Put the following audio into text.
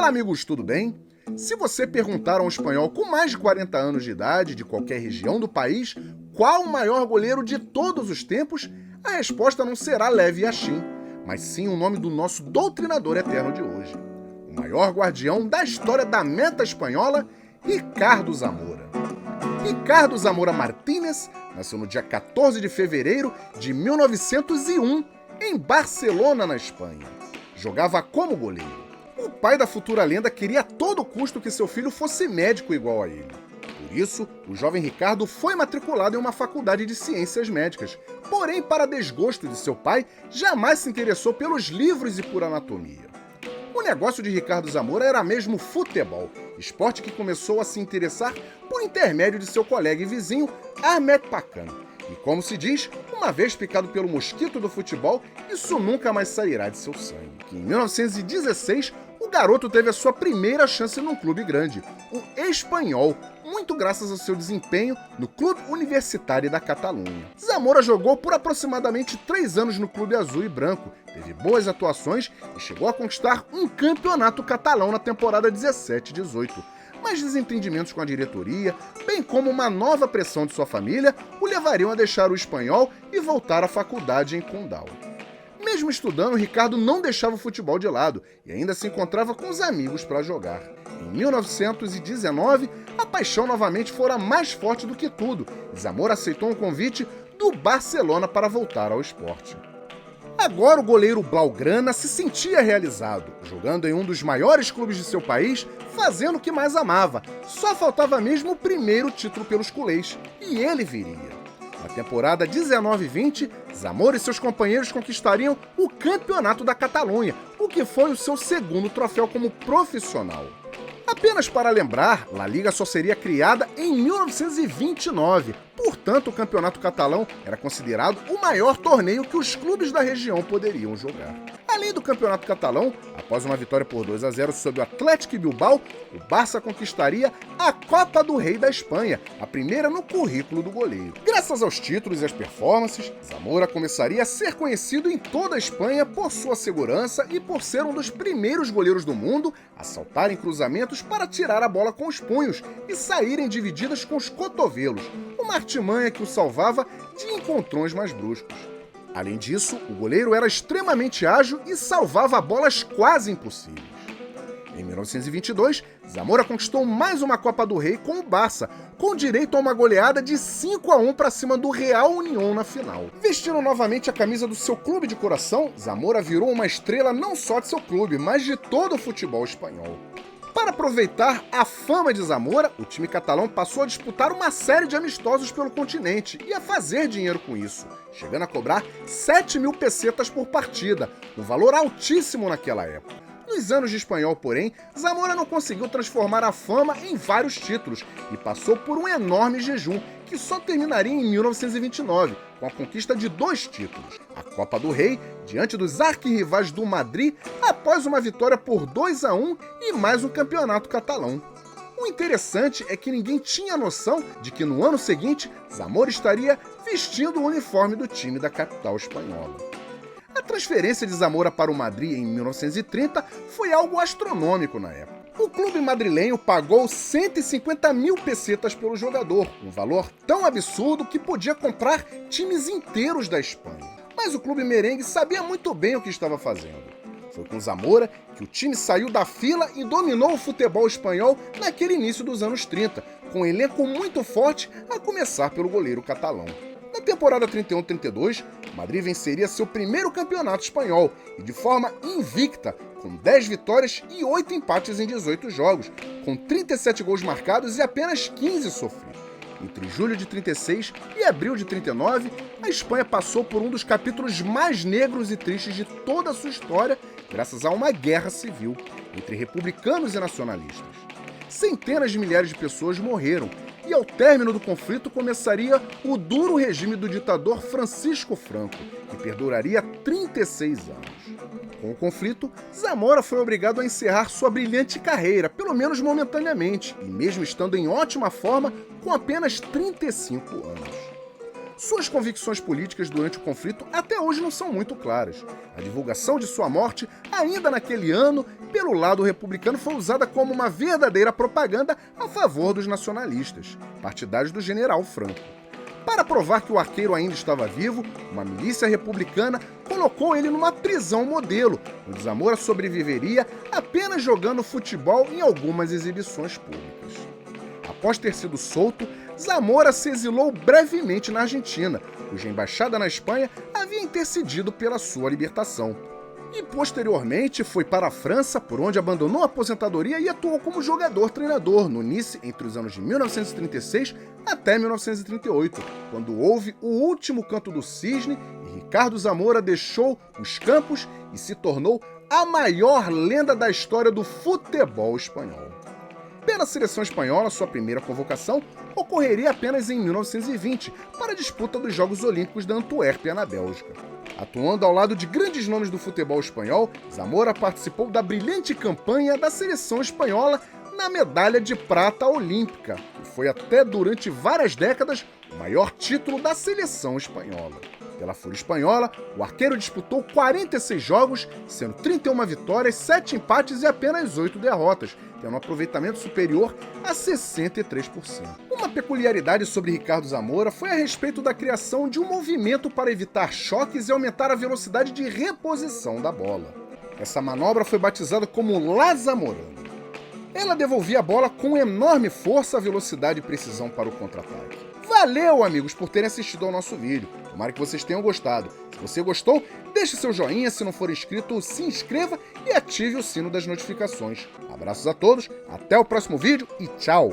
Olá, amigos, tudo bem? Se você perguntar a um espanhol com mais de 40 anos de idade, de qualquer região do país, qual o maior goleiro de todos os tempos, a resposta não será Lev Yashin, mas sim o nome do nosso doutrinador eterno de hoje. O maior guardião da história da meta espanhola, Ricardo Zamora. Ricardo Zamora Martínez nasceu no dia 14 de fevereiro de 1901, em Barcelona, na Espanha. Jogava como goleiro. O pai da futura lenda queria a todo custo que seu filho fosse médico igual a ele. Por isso, o jovem Ricardo foi matriculado em uma faculdade de ciências médicas. Porém, para desgosto de seu pai, jamais se interessou pelos livros e por anatomia. O negócio de Ricardo Zamora era mesmo futebol, esporte que começou a se interessar por intermédio de seu colega e vizinho, Ahmed Pacan. E como se diz, uma vez picado pelo mosquito do futebol, isso nunca mais sairá de seu sangue. Em 1916, o garoto teve a sua primeira chance num clube grande, o Espanhol, muito graças ao seu desempenho no Clube Universitário da Catalunha. Zamora jogou por aproximadamente 3 anos no Clube Azul e Branco, teve boas atuações e chegou a conquistar um campeonato catalão na temporada 17-18. Mas desentendimentos com a diretoria, bem como uma nova pressão de sua família, o levariam a deixar o Espanhol e voltar à faculdade em Condal. Mesmo estudando, Ricardo não deixava o futebol de lado e ainda se encontrava com os amigos para jogar. Em 1919, a paixão novamente fora mais forte do que tudo e Zamora aceitou um convite do Barcelona para voltar ao esporte. Agora o goleiro blaugrana se sentia realizado, jogando em um dos maiores clubes de seu país, fazendo o que mais amava. Só faltava mesmo o primeiro título pelos culés, e ele viria. Na temporada 19-20, Zamora e seus companheiros conquistariam o Campeonato da Catalunha, o que foi o seu segundo troféu como profissional. Apenas para lembrar, La Liga só seria criada em 1929, portanto o campeonato catalão era considerado o maior torneio que os clubes da região poderiam jogar. Além do campeonato catalão, após uma vitória por 2-0 sobre o Athletic Bilbao, o Barça conquistaria a Copa do Rei da Espanha, a primeira no currículo do goleiro. Graças aos títulos e às performances, Zamora começaria a ser conhecido em toda a Espanha por sua segurança e por ser um dos primeiros goleiros do mundo a saltar em cruzamentos para tirar a bola com os punhos e saírem divididas com os cotovelos, uma artimanha que o salvava de encontrões mais bruscos. Além disso, o goleiro era extremamente ágil e salvava bolas quase impossíveis. Em 1922, Zamora conquistou mais uma Copa do Rei com o Barça, com direito a uma goleada de 5-1 para cima do Real Unión na final. Vestindo novamente a camisa do seu clube de coração, Zamora virou uma estrela não só de seu clube, mas de todo o futebol espanhol. Para aproveitar a fama de Zamora, o time catalão passou a disputar uma série de amistosos pelo continente e a fazer dinheiro com isso, chegando a cobrar 7.000 pesetas por partida, um valor altíssimo naquela época. Nos anos de espanhol, porém, Zamora não conseguiu transformar a fama em vários títulos e passou por um enorme jejum, que só terminaria em 1929, com a conquista de 2 títulos. A Copa do Rei, diante dos arquirrivais do Madrid, após uma vitória por 2-1 e mais um campeonato catalão. O interessante é que ninguém tinha noção de que no ano seguinte, Zamora estaria vestindo o uniforme do time da capital espanhola. A transferência de Zamora para o Madrid em 1930 foi algo astronômico na época. O clube madrilenho pagou 150.000 pesetas pelo jogador, um valor tão absurdo que podia comprar times inteiros da Espanha. Mas o clube merengue sabia muito bem o que estava fazendo. Foi com Zamora que o time saiu da fila e dominou o futebol espanhol naquele início dos anos 30, com um elenco muito forte, a começar pelo goleiro catalão. Na temporada 31-32, o Madrid venceria seu primeiro campeonato espanhol e de forma invicta, com 10 vitórias e 8 empates em 18 jogos, com 37 gols marcados e apenas 15 sofridos. Entre julho de 36 e abril de 39, a Espanha passou por um dos capítulos mais negros e tristes de toda a sua história, graças a uma guerra civil entre republicanos e nacionalistas. Centenas de milhares de pessoas morreram, e ao término do conflito começaria o duro regime do ditador Francisco Franco, que perduraria 36 anos. Com o conflito, Zamora foi obrigado a encerrar sua brilhante carreira, pelo menos momentaneamente, e mesmo estando em ótima forma, com apenas 35 anos. Suas convicções políticas durante o conflito até hoje não são muito claras. A divulgação de sua morte, ainda naquele ano, pelo lado republicano foi usada como uma verdadeira propaganda a favor dos nacionalistas, partidários do general Franco. Para provar que o arqueiro ainda estava vivo, uma milícia republicana colocou ele numa prisão modelo, onde Zamora sobreviveria apenas jogando futebol em algumas exibições públicas. Após ter sido solto, Zamora se exilou brevemente na Argentina, cuja embaixada na Espanha havia intercedido pela sua libertação. E posteriormente foi para a França, por onde abandonou a aposentadoria e atuou como jogador-treinador no Nice entre os anos de 1936 até 1938, quando houve o último canto do cisne e Ricardo Zamora deixou os campos e se tornou a maior lenda da história do futebol espanhol. Pela seleção espanhola, sua primeira convocação ocorreria apenas em 1920, para a disputa dos Jogos Olímpicos da Antuérpia, na Bélgica. Atuando ao lado de grandes nomes do futebol espanhol, Zamora participou da brilhante campanha da seleção espanhola na medalha de prata olímpica, que foi até durante várias décadas o maior título da seleção espanhola. Pela Fúria Espanhola, o arqueiro disputou 46 jogos, sendo 31 vitórias, 7 empates e apenas 8 derrotas, tendo um aproveitamento superior a 63%. Uma peculiaridade sobre Ricardo Zamora foi a respeito da criação de um movimento para evitar choques e aumentar a velocidade de reposição da bola. Essa manobra foi batizada como La Zamorana. Ela devolvia a bola com enorme força, velocidade e precisão para o contra-ataque. Valeu, amigos, por terem assistido ao nosso vídeo. Tomara que vocês tenham gostado. Se você gostou, deixe seu joinha, se não for inscrito, se inscreva e ative o sino das notificações. Abraços a todos, até o próximo vídeo e tchau!